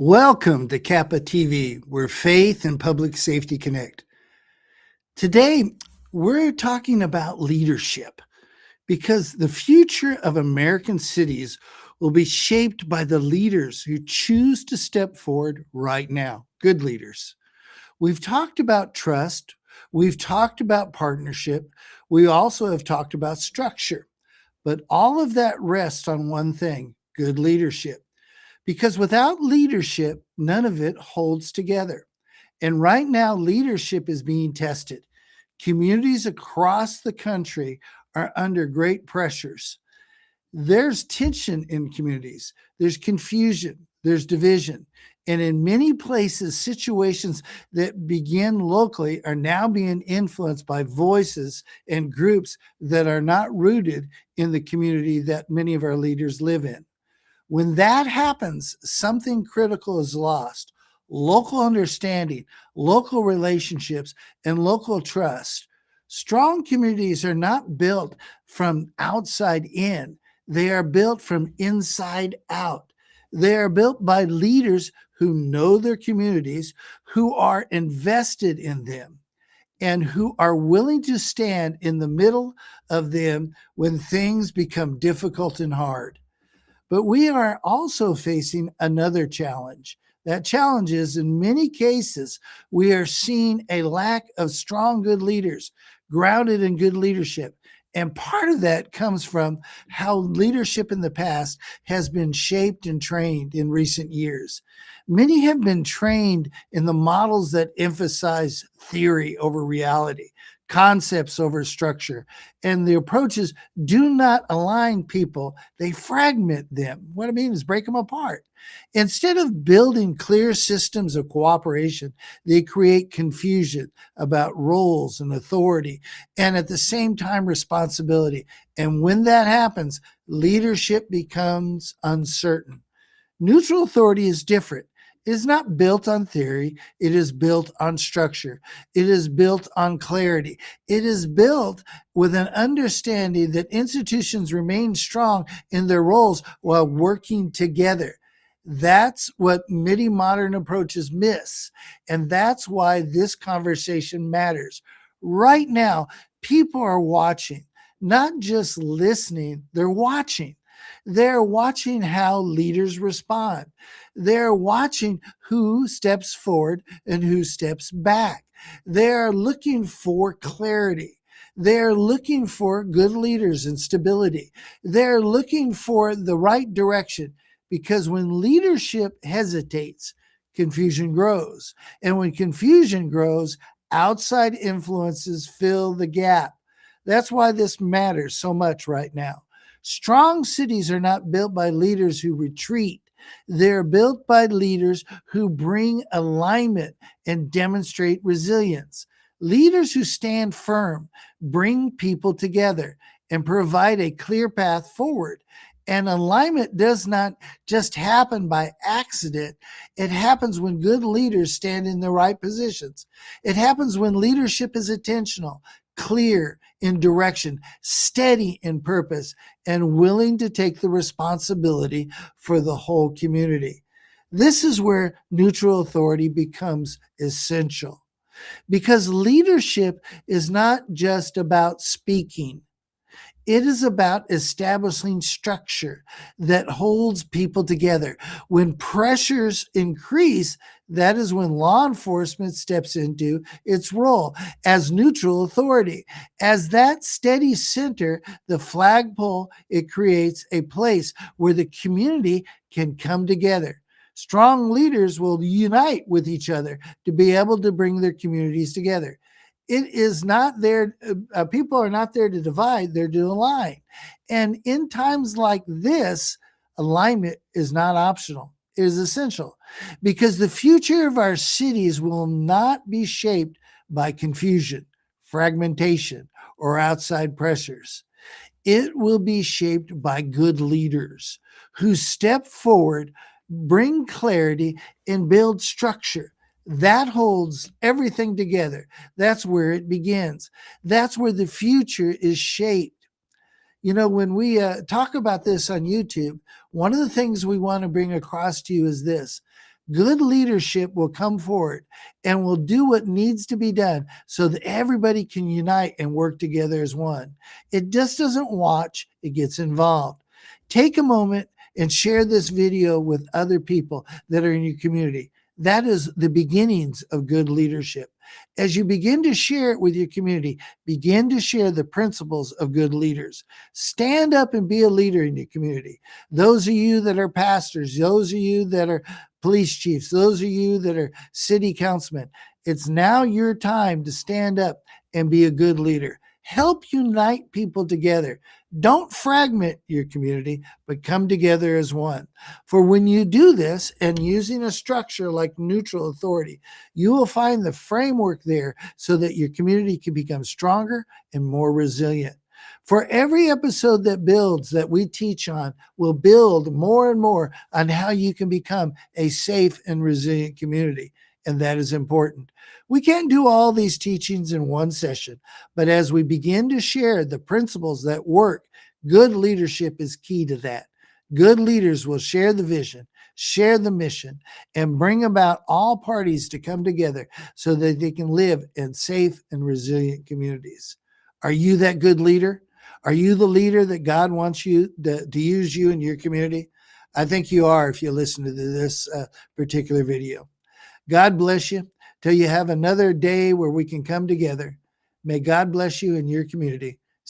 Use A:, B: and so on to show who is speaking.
A: Welcome to Kappa TV, where faith and public safety connect. Today, we're talking about leadership because the future of American cities will be shaped by the leaders who choose to step forward right now. Good leaders. We've talked about trust. We've talked about partnership. We also have talked about structure. But all of that rests on one thing: good leadership. Because without leadership, none of it holds together. And right now, leadership is being tested. Communities across the country are under great pressures. There's tension in communities, there's confusion, there's division. And in many places, situations that begin locally are now being influenced by voices and groups that are not rooted in the community that many of our leaders live in. When that happens, something critical is lost: local understanding, local relationships, and local trust. Strong communities are not built from outside in, they are built from inside out. They are built by leaders who know their communities, who are invested in them, and who are willing to stand in the middle of them when things become difficult and hard. But we are also facing another challenge. That challenge is, in many cases, we are seeing a lack of strong, good leaders, grounded in good leadership. And part of that comes from how leadership in the past has been shaped and trained in recent years. Many have been trained in the models that emphasize theory over reality, concepts over structure, and the approaches do not align people, they fragment them. What I mean is break them apart. Instead of building clear systems of cooperation, they create confusion about roles and authority, and at the same time, responsibility. And when that happens, leadership becomes uncertain. Neutral authority is different. It is not built on theory. It is built on structure. It is built on clarity. It is built with an understanding that institutions remain strong in their roles while working together. That's what many modern approaches miss. And that's why this conversation matters. Right now, people are watching, not just listening, they're watching. They're watching how leaders respond. They're watching who steps forward and who steps back. They're looking for clarity. They're looking for good leaders and stability. They're looking for the right direction, because when leadership hesitates, confusion grows. And when confusion grows, outside influences fill the gap. That's why this matters so much right now. Strong cities are not built by leaders who retreat. They're built by leaders who bring alignment and demonstrate resilience. Leaders who stand firm, bring people together, and provide a clear path forward. And alignment does not just happen by accident. It happens when good leaders stand in the right positions. It happens when leadership is intentional, clear in direction, steady in purpose, and willing to take the responsibility for the whole community. This is where neutral authority becomes essential, because leadership is not just about speaking. It is about establishing structure that holds people together. When pressures increase, that is when law enforcement steps into its role as neutral authority. As that steady center, the flagpole, it creates a place where the community can come together. Strong leaders will unite with each other to be able to bring their communities together. It is not there, people are not there to divide, they're to align. And in times like this, alignment is not optional, it is essential, because the future of our cities will not be shaped by confusion, fragmentation, or outside pressures. It will be shaped by good leaders who step forward, bring clarity, and build structure. That holds everything together. That's where it begins. That's where the future is shaped. You know, when we talk about this on YouTube, one of the things we want to bring across to you is this: Good leadership will come forward and will do what needs to be done so that everybody can unite and work together as one. It just doesn't watch, it gets involved. Take a moment and share this video with other people that are in your community. That is the beginnings of good leadership. As you begin to share it with your community, begin to share the principles of good leaders. Stand up and be a leader in your community. Those of you that are pastors, those of you that are police chiefs, those of you that are city councilmen, it's now your time to stand up and be a good leader. Help unite people together. Don't fragment your community, but come together as one. For when you do this and using a structure like neutral authority, you will find the framework there so that your community can become stronger and more resilient. For every episode that builds that we teach on will build more and more on how you can become a safe and resilient community. And that is important. We can't do all these teachings in one session, but as we begin to share the principles that work, good leadership is key to that. Good leaders will share the vision, share the mission, and bring about all parties to come together so that they can live in safe and resilient communities. Are you that good leader? Are you the leader that God wants you to use you in your community? I think you are if you listen to this particular video. God bless you till you have another day where we can come together. May God bless you in your community.